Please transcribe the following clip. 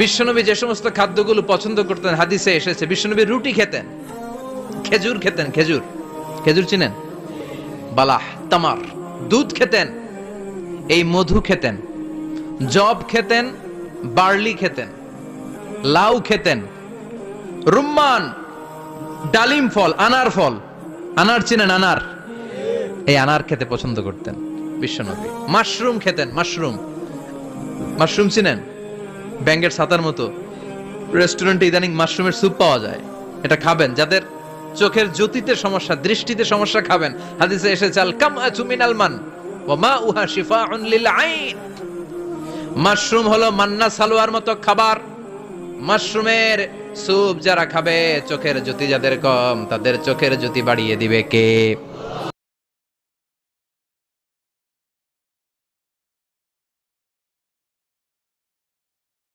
বিশ্বনবী যে সমস্ত খাদ্যগুলো পছন্দ করতেন হাদিসে এসেছে। বিশ্বনবী রুটি খেতেন, খেজুর খেতেন, খেজুর, খেজুর চিনেন? বালাহ, তামার, দুধ খেতেন, এই মধু খেতেন, জব খেতেন, বার্লি খেতেন, লাউ খেতেন, রুম্মান, ডালিম ফল, আনার ফল, আনার চিনেন? আনার, এই আনার খেতে পছন্দ করতেন বিশ্বনবী। মাশরুম খেতেন, মাশরুম, মাশরুম চিনেন? ব্যাঙের ছাতার মতো। রেস্টুরেন্টে ইদানিং মাশরুমের স্যুপ পাওয়া যায়, এটা খাবেন। যাদের চোখের জ্যোতিতে সমস্যা, দৃষ্টিতে সমস্যা, খাবেন। হাদিসে এসেছে আল কামআতু মিনাল মান ওয়া মাউহা শিফাউন লিল আইন। মাশরুম হলো মান্না সালোয়ার মতো খাবার। মাশরুমের স্যুপ যারা খাবে, চোখের জ্যোতি যাদের কম, তাদের চোখের জ্যোতি বাড়িয়ে দিবে কে?